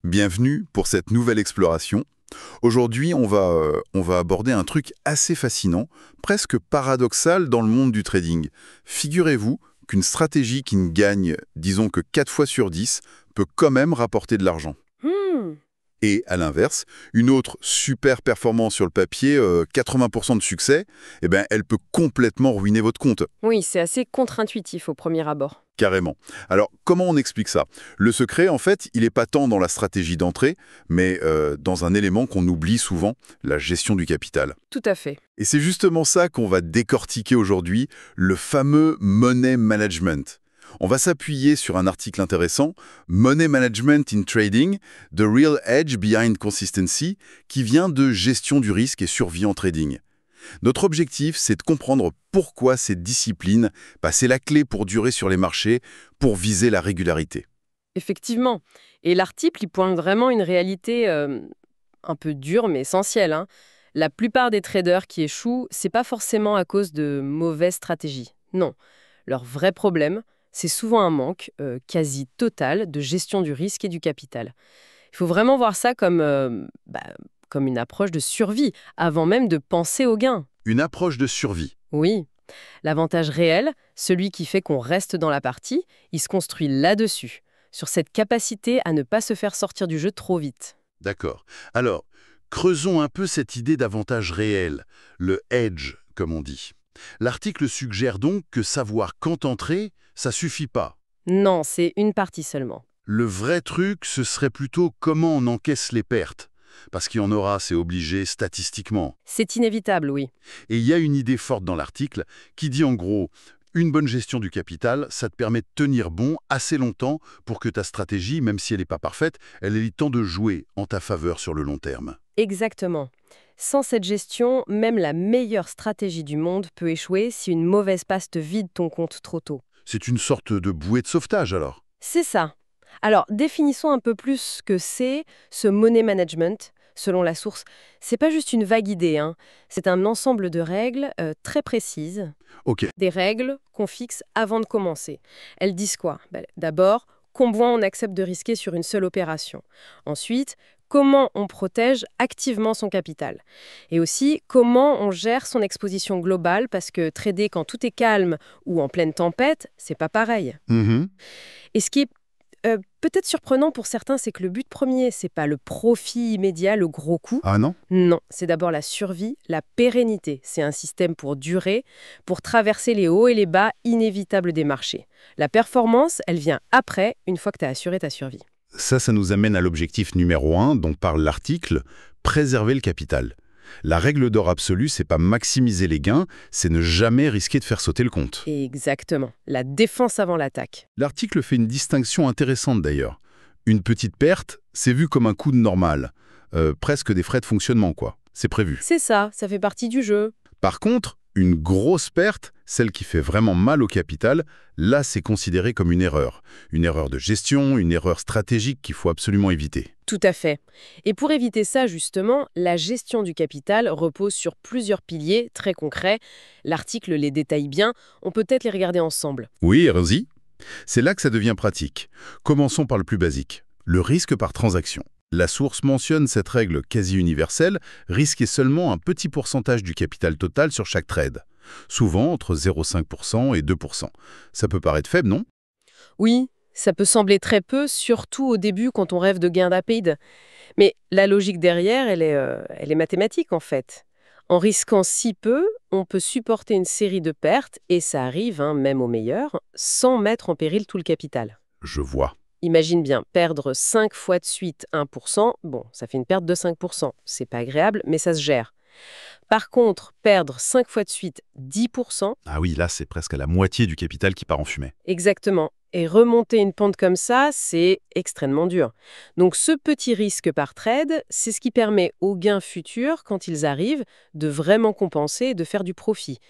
Bienvenue pour cette nouvelle exploration. Aujourd'hui, on va aborder un truc assez fascinant, presque paradoxal dans le monde du trading. Figurez-vous qu'une stratégie qui ne gagne, disons que 4 fois sur 10, peut quand même rapporter de l'argent. Hmm, Et à l'inverse, une autre super performance sur le papier, 80% de succès, eh ben, elle peut complètement ruiner votre compte. Oui, c'est assez contre-intuitif au premier abord. Carrément. Alors, comment on explique ça? Le secret, en fait, il n'est pas tant dans la stratégie d'entrée, mais dans un élément qu'on oublie souvent, la gestion du capital. Tout à fait. Et c'est justement ça qu'on va décortiquer aujourd'hui, le fameux money management. On va s'appuyer sur un article intéressant, Money Management in Trading, The Real Edge Behind Consistency, qui vient de Gestion du risque et survie en trading. Notre objectif, c'est de comprendre pourquoi cette discipline, c'est la clé pour durer sur les marchés, pour viser la régularité. Effectivement. Et l'article, il pointe vraiment une réalité un peu dure, mais essentielle, hein. La plupart des traders qui échouent, c'est pas forcément à cause de mauvaises stratégies. Non. Leur vrai problème, c'est souvent un manque quasi total de gestion du risque et du capital. Il faut vraiment voir ça comme une approche de survie, avant même de penser au gain. Une approche de survie. Oui. L'avantage réel, celui qui fait qu'on reste dans la partie, il se construit là-dessus, sur cette capacité à ne pas se faire sortir du jeu trop vite. D'accord. Alors, creusons un peu cette idée d'avantage réel, le edge, comme on dit. L'article suggère donc que savoir quand entrer, ça suffit pas. Non, c'est une partie seulement. Le vrai truc, ce serait plutôt comment on encaisse les pertes. Parce qu'il y en aura, c'est obligé, statistiquement. C'est inévitable, oui. Et il y a une idée forte dans l'article qui dit en gros, une bonne gestion du capital, ça te permet de tenir bon assez longtemps pour que ta stratégie, même si elle n'est pas parfaite, elle ait le temps de jouer en ta faveur sur le long terme. Exactement. Sans cette gestion, même la meilleure stratégie du monde peut échouer si une mauvaise passe te vide ton compte trop tôt. C'est une sorte de bouée de sauvetage alors. C'est ça. Alors, définissons un peu plus ce que c'est ce money management, selon la source. C'est pas juste une vague idée, hein. C'est un ensemble de règles très précises, Ok, des règles qu'on fixe avant de commencer. Elles disent quoi? D'abord, combien on accepte de risquer sur une seule opération. Ensuite, comment on protège activement son capital. Et aussi, comment on gère son exposition globale, parce que trader quand tout est calme ou en pleine tempête, c'est pas pareil. Et ce qui est peut-être surprenant pour certains, c'est que le but premier, c'est pas le profit immédiat, le gros coup. Ah non? Non, c'est d'abord la survie, la pérennité. C'est un système pour durer, pour traverser les hauts et les bas inévitables des marchés. La performance, elle vient après, une fois que tu as assuré ta survie. Ça nous amène à l'objectif numéro 1 dont parle l'article, préserver le capital. La règle d'or absolue, c'est pas maximiser les gains, c'est ne jamais risquer de faire sauter le compte. Exactement. La défense avant l'attaque. L'article fait une distinction intéressante d'ailleurs. Une petite perte, c'est vu comme un coût de normal. Presque des frais de fonctionnement, quoi. C'est prévu. C'est ça fait partie du jeu. Par contre, une grosse perte, celle qui fait vraiment mal au capital, là c'est considéré comme une erreur. Une erreur de gestion, une erreur stratégique qu'il faut absolument éviter. Tout à fait. Et pour éviter ça, justement, la gestion du capital repose sur plusieurs piliers très concrets. L'article les détaille bien, on peut peut-être les regarder ensemble. Oui, allons-y. C'est là que ça devient pratique. Commençons par le plus basique, le risque par transaction. La source mentionne cette règle quasi universelle, risquer seulement un petit pourcentage du capital total sur chaque trade. Souvent entre 0,5% et 2%. Ça peut paraître faible, non? Oui, ça peut sembler très peu, surtout au début quand on rêve de gains rapides. Mais la logique derrière, elle est mathématique en fait. En risquant si peu, on peut supporter une série de pertes, et ça arrive, hein, même au meilleur, sans mettre en péril tout le capital. Je vois. Imagine bien, perdre 5 fois de suite 1%, bon, ça fait une perte de 5%. C'est pas agréable, mais ça se gère. Par contre, perdre 5 fois de suite 10%, Ah oui, là c'est presque à la moitié du capital qui part en fumée. exactement. Et remonter une pente comme ça, c'est extrêmement dur. Donc ce petit risque par trade, c'est ce qui permet aux gains futurs, quand ils arrivent, de vraiment compenser et de faire du profit.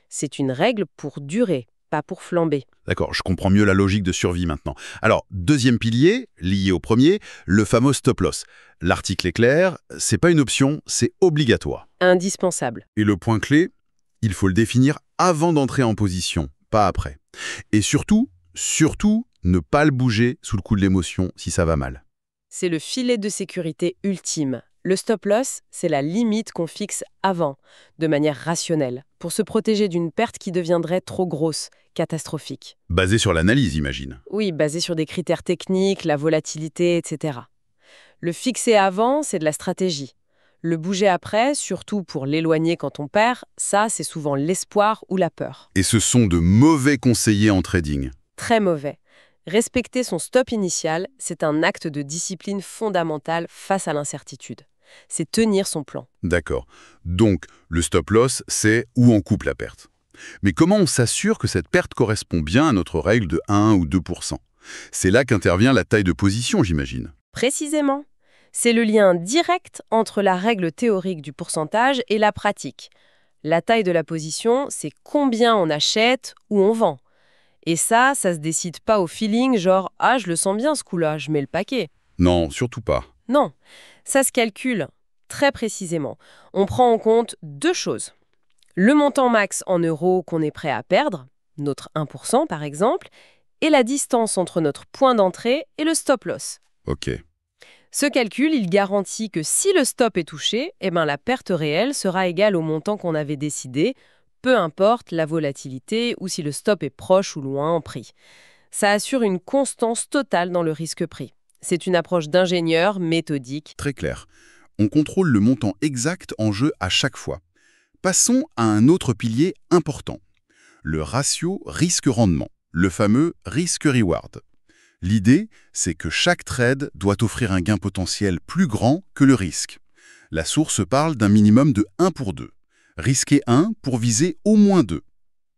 C'est une règle pour durer, pas pour flamber. D'accord, je comprends mieux la logique de survie maintenant. Alors, deuxième pilier, lié au premier, le fameux stop loss. L'article est clair, c'est pas une option, c'est obligatoire. Indispensable. Et le point clé, il faut le définir avant d'entrer en position, pas après. Et surtout, ne pas le bouger sous le coup de l'émotion si ça va mal. c'est le filet de sécurité ultime. Le stop-loss, c'est la limite qu'on fixe avant, de manière rationnelle, pour se protéger d'une perte qui deviendrait trop grosse, catastrophique. Basé sur l'analyse, imagine. Oui, basé sur des critères techniques, la volatilité, etc. Le fixer avant, c'est de la stratégie. Le bouger après, surtout pour l'éloigner quand on perd, ça, c'est souvent l'espoir ou la peur. Et ce sont de mauvais conseillers en trading. Très mauvais. Respecter son stop initial, c'est un acte de discipline fondamentale face à l'incertitude. C'est tenir son plan. D'accord. Donc, le stop-loss, c'est où on coupe la perte. Mais comment on s'assure que cette perte correspond bien à notre règle de 1 ou 2%? C'est là qu'intervient la taille de position, j'imagine. Précisément. C'est le lien direct entre la règle théorique du pourcentage et la pratique. La taille de la position, c'est combien on achète ou on vend. Et ça se décide pas au feeling, genre « Ah, je le sens bien ce coup-là, je mets le paquet ». Non, surtout pas. Non, ça se calcule très précisément. On prend en compte deux choses. Le montant max en euros qu'on est prêt à perdre, notre 1% par exemple, et la distance entre notre point d'entrée et le stop-loss. Ok. Ce calcul, il garantit que si le stop est touché, la perte réelle sera égale au montant qu'on avait décidé, peu importe la volatilité ou si le stop est proche ou loin en prix. Ça assure une constance totale dans le risque-prix. C'est une approche d'ingénieur méthodique. Très clair. On contrôle le montant exact en jeu à chaque fois. Passons à un autre pilier important. Le ratio risque-rendement, le fameux risk-reward. L'idée, c'est que chaque trade doit offrir un gain potentiel plus grand que le risque. La source parle d'un minimum de 1 pour 2. Risquer 1 pour viser au moins 2.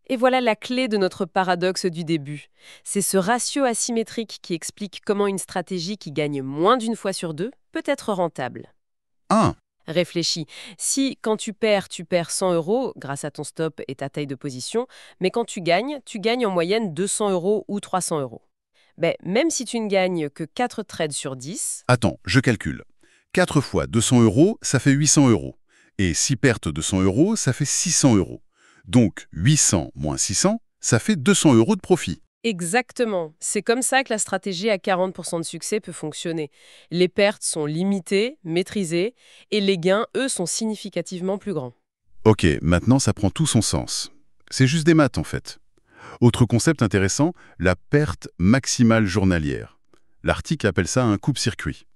Et voilà la clé de notre paradoxe du début. C'est ce ratio asymétrique qui explique comment une stratégie qui gagne moins d'une fois sur deux peut être rentable. 1. Réfléchis. Si, quand tu perds 100 € grâce à ton stop et ta taille de position, mais quand tu gagnes en moyenne 200 € ou 300 €. Même si tu ne gagnes que 4 trades sur 10... Attends, je calcule. 4 fois 200 €, ça fait 800 €. Et 6 pertes de 100 €, ça fait 600 €. Donc 800 moins 600, ça fait 200 € de profit. Exactement. C'est comme ça que la stratégie à 40% de succès peut fonctionner. Les pertes sont limitées, maîtrisées, et les gains, eux, sont significativement plus grands. Ok, maintenant ça prend tout son sens. C'est juste des maths en fait. Autre concept intéressant, la perte maximale journalière. L'article appelle ça un coupe-circuit.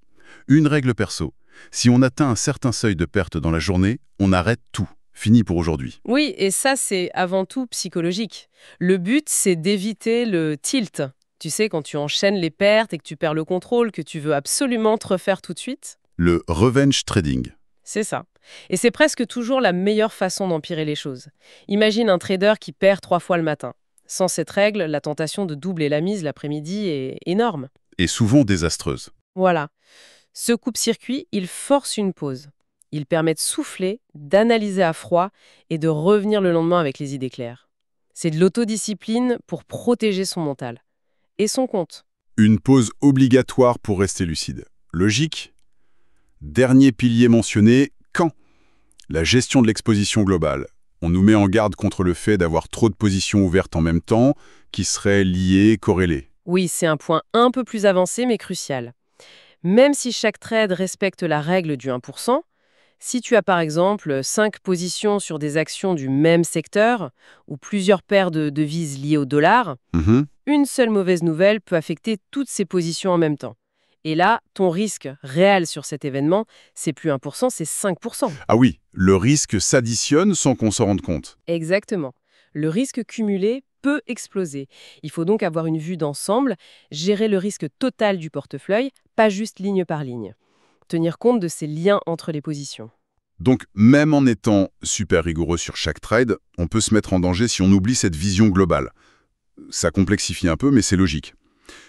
Une règle perso. Si on atteint un certain seuil de perte dans la journée, on arrête tout. Fini pour aujourd'hui. Oui, et ça, c'est avant tout psychologique. Le but, c'est d'éviter le tilt. Tu sais, quand tu enchaînes les pertes et que tu perds le contrôle, que tu veux absolument te refaire tout de suite. Le revenge trading. C'est ça. Et c'est presque toujours la meilleure façon d'empirer les choses. Imagine un trader qui perd 3 fois le matin. Sans cette règle, la tentation de doubler la mise l'après-midi est énorme. Et souvent désastreuse. Voilà. Ce coupe-circuit, il force une pause. Il permet de souffler, d'analyser à froid et de revenir le lendemain avec les idées claires. C'est de l'autodiscipline pour protéger son mental. Et son compte. Une pause obligatoire pour rester lucide. Logique. Dernier pilier mentionné, quand? La gestion de l'exposition globale. On nous met en garde contre le fait d'avoir trop de positions ouvertes en même temps, qui seraient liées, corrélées. Oui, c'est un point un peu plus avancé mais crucial. Même si chaque trade respecte la règle du 1%, si tu as par exemple 5 positions sur des actions du même secteur ou plusieurs paires de devises liées au dollar, une seule mauvaise nouvelle peut affecter toutes ces positions en même temps. Et là, ton risque réel sur cet événement, c'est plus 1%, c'est 5%. Ah oui, le risque s'additionne sans qu'on s'en rende compte. Exactement. Le risque cumulé peut exploser. Il faut donc avoir une vue d'ensemble, gérer le risque total du portefeuille, pas juste ligne par ligne. Tenir compte de ces liens entre les positions. Donc, même en étant super rigoureux sur chaque trade, on peut se mettre en danger si on oublie cette vision globale. Ça complexifie un peu, mais c'est logique.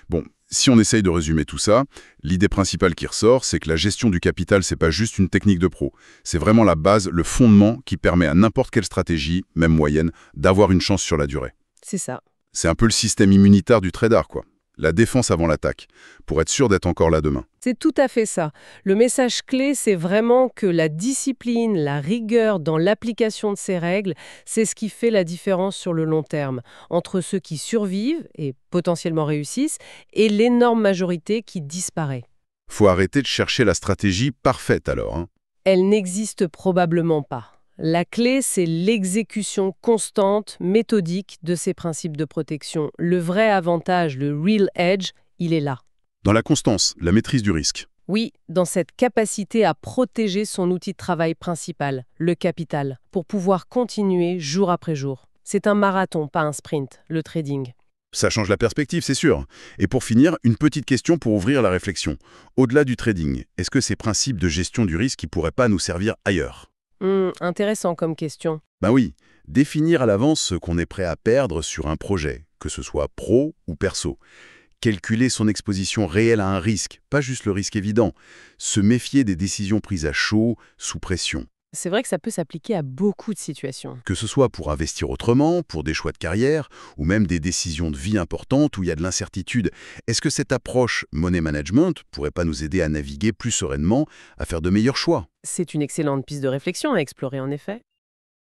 Bon, si on essaye de résumer tout ça, l'idée principale qui ressort, c'est que la gestion du capital, c'est pas juste une technique de pro. C'est vraiment la base, le fondement qui permet à n'importe quelle stratégie, même moyenne, d'avoir une chance sur la durée. C'est ça. C'est un peu le système immunitaire du trader, quoi. La défense avant l'attaque, pour être sûr d'être encore là demain. C'est tout à fait ça. Le message clé, c'est vraiment que la discipline, la rigueur dans l'application de ces règles, c'est ce qui fait la différence sur le long terme, entre ceux qui survivent et potentiellement réussissent, et l'énorme majorité qui disparaît. Faut arrêter de chercher la stratégie parfaite alors, hein. Elle n'existe probablement pas. La clé, c'est l'exécution constante, méthodique de ces principes de protection. Le vrai avantage, le real edge, il est là. Dans la constance, la maîtrise du risque. Oui, dans cette capacité à protéger son outil de travail principal, le capital, pour pouvoir continuer jour après jour. C'est un marathon, pas un sprint, le trading. Ça change la perspective, c'est sûr. Et pour finir, une petite question pour ouvrir la réflexion. Au-delà du trading, est-ce que ces principes de gestion du risque ne pourraient pas nous servir ailleurs? Intéressant comme question. Ben oui, définir à l'avance ce qu'on est prêt à perdre sur un projet, que ce soit pro ou perso. Calculer son exposition réelle à un risque, pas juste le risque évident. Se méfier des décisions prises à chaud, sous pression. C'est vrai que ça peut s'appliquer à beaucoup de situations. Que ce soit pour investir autrement, pour des choix de carrière, ou même des décisions de vie importantes où il y a de l'incertitude. Est-ce que cette approche money management pourrait pas nous aider à naviguer plus sereinement, à faire de meilleurs choix? C'est une excellente piste de réflexion à explorer en effet.